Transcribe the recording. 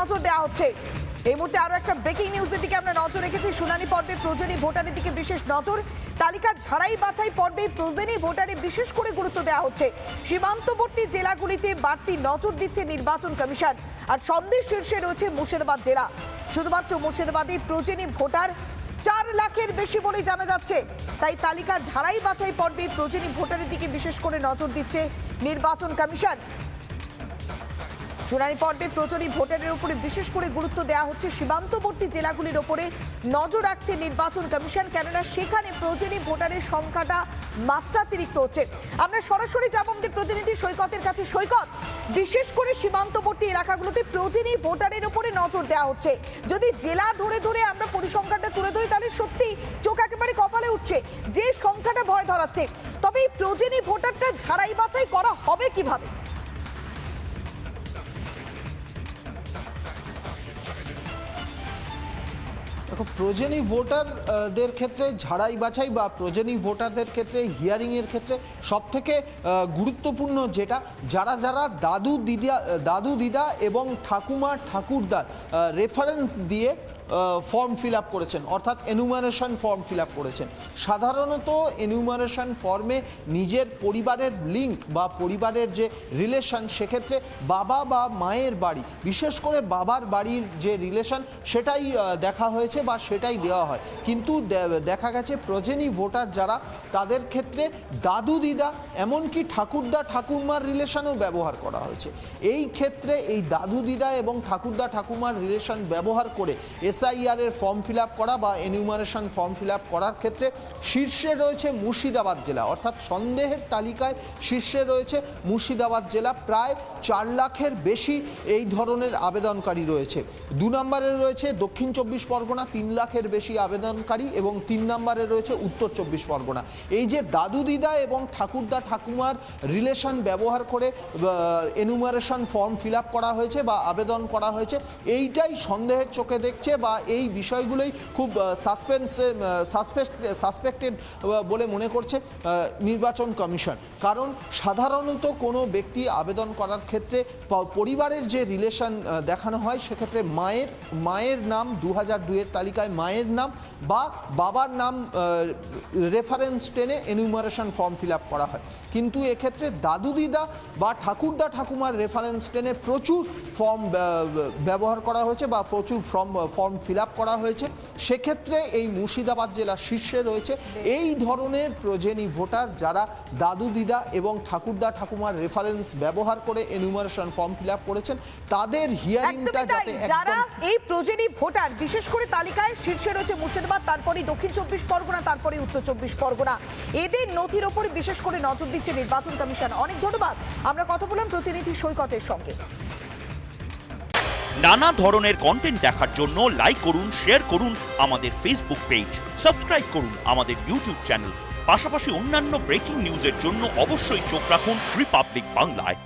নজর দেওয়া হচ্ছে। এই মুহূর্তে আরো একটা ব্রেকিং নিউজের দিকে আমরা নজর রেখেছি। শুনানি পর্বে প্রয়োজনীয় ভোটারের দিকে বিশেষ নজর। তালিকা ঝাড়াই বাছাই পর্বে প্রয়োজনীয় ভোটারে বিশেষ করে গুরুত্ব দেওয়া হচ্ছে। সীমান্তবর্তী জেলাগুলিতে বাড়তি নজর দিচ্ছে নির্বাচন কমিশন। আর সন্দেশ শীর্ষে রয়েছে মুর্শিদাবাদ জেলা। শুধুমাত্র মুর্শিদাবাদে প্রয়োজনীয় ভোটার 4 লাখের বেশি বলে জানা যাচ্ছে। তাই তালিকা ঝাড়াই বাছাই পর্বে প্রয়োজনীয় ভোটারের দিকে বিশেষ করে নজর দিচ্ছে নির্বাচন কমিশন। শুনানি পর্বে প্রয়োজনীয় ভোটারের উপরে বিশেষ করে গুরুত্ব দেওয়া হচ্ছে। সীমান্তবর্তী জেলাগুলির উপরে নজর রাখছে নির্বাচন কমিশন, কেননা সেখানে প্রয়োজনীয় ভোটারের সংখ্যাটা মাত্রাতিরিক্ত হচ্ছে। আমরা সরাসরি যাব আমাদের প্রতিনিধি সৈকতের কাছে। সৈকত, বিশেষ করে সীমান্তবর্তী এলাকাগুলোতে প্রয়োজনীয় ভোটারের উপরে নজর দেওয়া হচ্ছে। যদি জেলা ধরে ধরে আমরা পরিসংখ্যানটা তুলে ধরি তাহলে সত্যি চোখ একেবারে কপালে উঠছে, যে সংখ্যাটা ভয় ধরাচ্ছে। তবে এই প্রয়োজনীয় ভোটারটা ঝাড়াই বাছাই করা হবে কিভাবে? দেখো, প্রয়োজনীয় ভোটারদের ক্ষেত্রে ঝাড়াই বাছাই বা প্রয়োজনীয় ভোটারদের ক্ষেত্রে হিয়ারিংয়ের ক্ষেত্রে সবথেকে গুরুত্বপূর্ণ যেটা, যারা যারা দাদু দিদা এবং ঠাকুমা ঠাকুরদার রেফারেন্স দিয়ে ফর্ম ফিল আপ করেছেন, অর্থাৎ এনুমারেশন ফর্ম ফিল আপ করেছেন। সাধারণত এনুমারেশন ফর্মে নিজের পরিবারের লিঙ্ক বা পরিবারের যে রিলেশন, সেক্ষেত্রে বাবা বা মায়ের বাড়ি, বিশেষ করে বাবার বাড়ির যে রিলেশন সেটাই দেখা হয়েছে বা সেটাই দেওয়া হয়। কিন্তু দেখা গেছে প্রয়োজনীয় ভোটার যারা, তাদের ক্ষেত্রে দাদু দিদা এমনকি ঠাকুরদা ঠাকুমার রিলেশনও ব্যবহার করা হয়েছে। এই ক্ষেত্রে এই দাদু দিদা এবং ঠাকুরদা ঠাকুমার রিলেশন ব্যবহার করে এসআইআর এর ফর্ম ফিল আপ করা বা এনিউমারেশন ফর্ম ফিল আপ করার ক্ষেত্রে শীর্ষে রয়েছে মুর্শিদাবাদ জেলা, অর্থাৎ সন্দেহের তালিকায় শীর্ষে রয়েছে মুর্শিদাবাদ জেলা। প্রায় 4 লাখের বেশি এই ধরনের আবেদনকারী রয়েছে। 2 নম্বরে রয়েছে দক্ষিণ 24 পরগনা, 3 লাখের বেশি আবেদনকারী, এবং 3 নম্বরে রয়েছে উত্তর 24 পরগনা। এই যে দাদু দিদা এবং ঠাকুরদা ঠাকুমার রিলেশন ব্যবহার করে এনুমারেশন ফর্ম ফিল আপ করা হয়েছে বা আবেদন করা হয়েছে, এইটাই সন্দেহের চোখে দেখছে বা এই বিষয়গুলোই খুব সাসপেক্টেড বলে মনে করছে নির্বাচন কমিশন। কারণ সাধারণত কোনো ব্যক্তি আবেদন করার ক্ষেত্রে পরিবারের যে রিলেশন দেখানো হয়, সেক্ষেত্রে মায়ের নাম 2002 তালিকায় মায়ের নাম বা বাবার নাম রেফারেন্স টেনে এনুমারেশন ফর্ম ফিল আপ করা হয়। কিন্তু এক্ষেত্রে দাদু দিদা বা ঠাকুরদা ঠাকুমার রেফারেন্স টেনে প্রচুর ফর্ম ব্যবহার করা হয়েছে বা প্রচুর ফর্ম ফিল আপ করা হয়েছে। সেক্ষেত্রে এই মুর্শিদাবাদ জেলা শীর্ষে রয়েছে। এই ধরনের প্রয়োজনীয় ভোটার যারা দাদু দিদা এবং ঠাকুরদা ঠাকুমার রেফারেন্স ব্যবহার করে এনুমারেশন ফর্ম ফিল আপ করেছেন, তাদের হিয়ারিংটা যাতে যারা এই প্রয়োজনীয় ভোটার বিশেষ করে তালিকায় শীর্ষে রয়েছে মুর্শিদাবাদ, তারপরে দক্ষিণ 24 পরগনা, তারপরে উত্তর 24 পরগনা, এদের নথির ওপর বিশেষ করে নজর দিচ্ছে নির্বাচন কমিশন। অনেক ধন্যবাদ। আমরা কথা বললাম প্রতিনিধি সৈকতের সঙ্গে। নানা ধরনের কন্টেন্ট দেখার জন্য লাইক করুন, শেয়ার করুন আমাদের ফেসবুক পেজ, সাবস্ক্রাইব করুন আমাদের ইউটিউব চ্যানেল। পাশাপাশি অন্যান্য ব্রেকিং নিউজের জন্য অবশ্যই চোখ রাখুন রিপাবলিক বাংলায়।